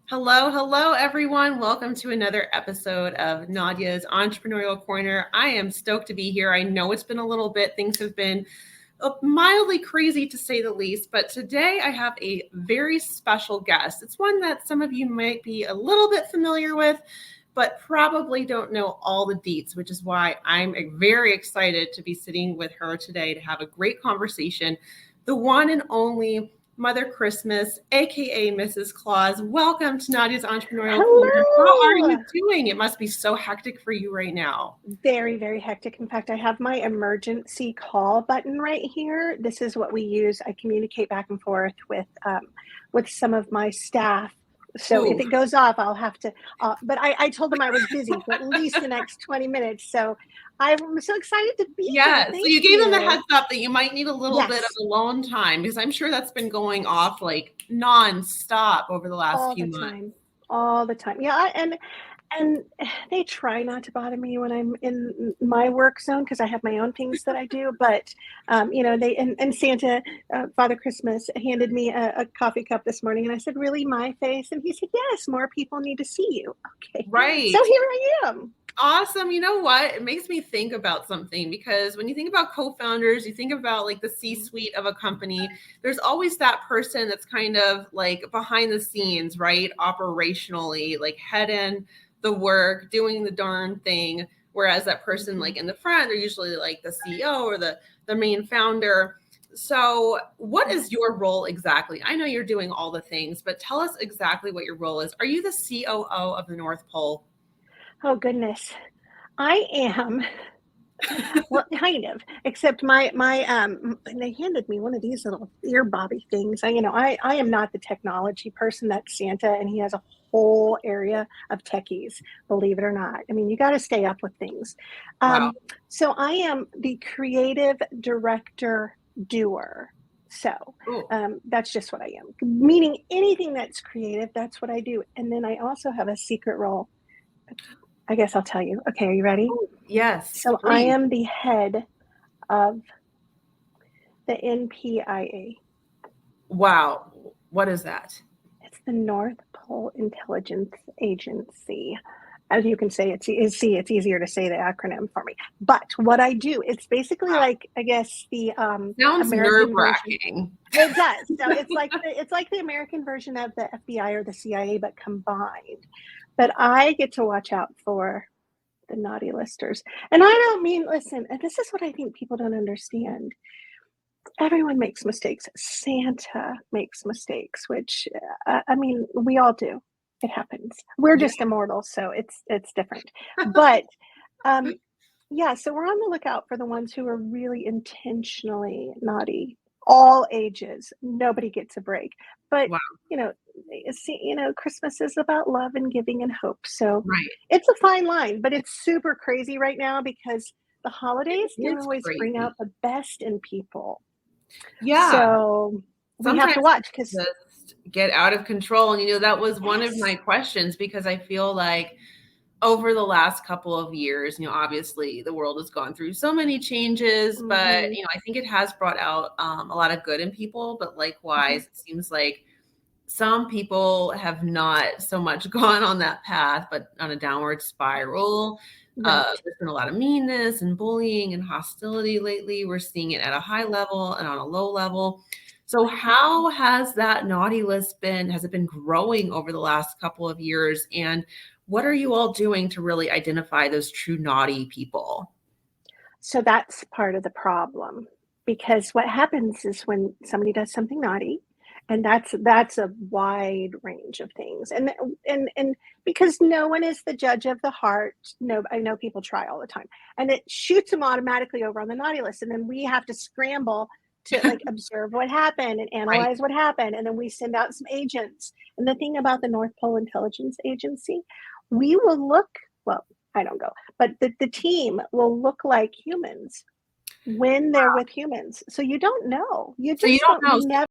Hello, hello, everyone. Welcome to another episode of Nadia's Entrepreneurial Corner. I am stoked to be here. I know it's been a little bit, things have been mildly crazy to say the least, but today I have a very special guest. It's one that some of you might be a little bit familiar with, but probably don't know all the deets, which is why I'm very excited to be sitting with her today to have a great conversation. The one and only Mother Christmas, aka Mrs. Claus. Welcome to Nadia's Entrepreneurial Corner. How are you doing? It must be so hectic for you right now. Very, very hectic. In fact, I have my emergency call button right here. This is what we use. I communicate back and forth with some of my staff. So if it goes off, I'll have to. But I told them I was busy for at least the next 20 minutes. So I'm so excited to be here. So you gave them the heads up that you might need a little bit of alone time, because I'm sure that's been going off like nonstop over the last few months. All the time. Yeah. And they try not to bother me when I'm in my work zone because I have my own things that I do. But, they and Santa, Father Christmas, handed me a coffee cup this morning. And I said, really, my face? And he said, yes, more people need to see you. Okay. Right. So here I am. Awesome. You know what? It makes me think about something, because when you think about co-founders, you think about like the C-suite of a company, there's always that person that's kind of like behind the scenes, right? Operationally, like head in the work, doing the darn thing. Whereas that person like in the front, they're usually like the CEO or the main founder. So what is your role exactly? I know you're doing all the things, but tell us exactly what your role is. Are you the COO of the North Pole? Oh, goodness. I am. Well, kind of, except my they handed me one of these little ear bobby things. I am not the technology person. That's Santa, and he has a whole area of techies, believe it or not. I mean, you got to stay up with things. Wow. So I am the creative director doer. So that's just what I am. Meaning anything that's creative, that's what I do. And then I also have a secret role. I guess I'll tell you. Okay, are you ready? Yes. So please. I am the head of the NPIA. Wow. What is that? It's the North Pole Intelligence Agency. As you can say, it's easier to say the acronym for me. But what I do, it's basically like, I guess, the sounds nerve-wracking. It does. So it's like the American version of the FBI or the CIA, but combined. But I get to watch out for the naughty listers. And I don't mean, listen, and this is what I think people don't understand. Everyone makes mistakes. Santa makes mistakes, which, we all do. It happens. We're just immortal, so it's different. But, so we're on the lookout for the ones who are really intentionally naughty. All ages, nobody gets a break. But Christmas is about love and giving and hope. So It's a fine line, but it's super crazy right now because the holidays don't always bring out the best in people. Yeah. So we have to watch because just get out of control. And that was one of my questions, because I feel like over the last couple of years, obviously the world has gone through so many changes, but, I think it has brought out a lot of good in people. But likewise, it seems like some people have not so much gone on that path, but on a downward spiral. There's been a lot of meanness and bullying and hostility lately. We're seeing it at a high level and on a low level. So how has that naughty list been? Has it been growing over the last couple of years? And what are you all doing to really identify those true naughty people? So that's part of the problem, because what happens is when somebody does something naughty, and that's a wide range of things, and because no one is the judge of the heart. No, I know people try all the time, and it shoots them automatically over on the naughty list, and then we have to scramble to observe what happened and analyze what happened, and then we send out some agents. And the thing about the North Pole Intelligence Agency, we will look, well, I don't go, but the team will look like humans when they're with humans. So you don't know. You just don't know.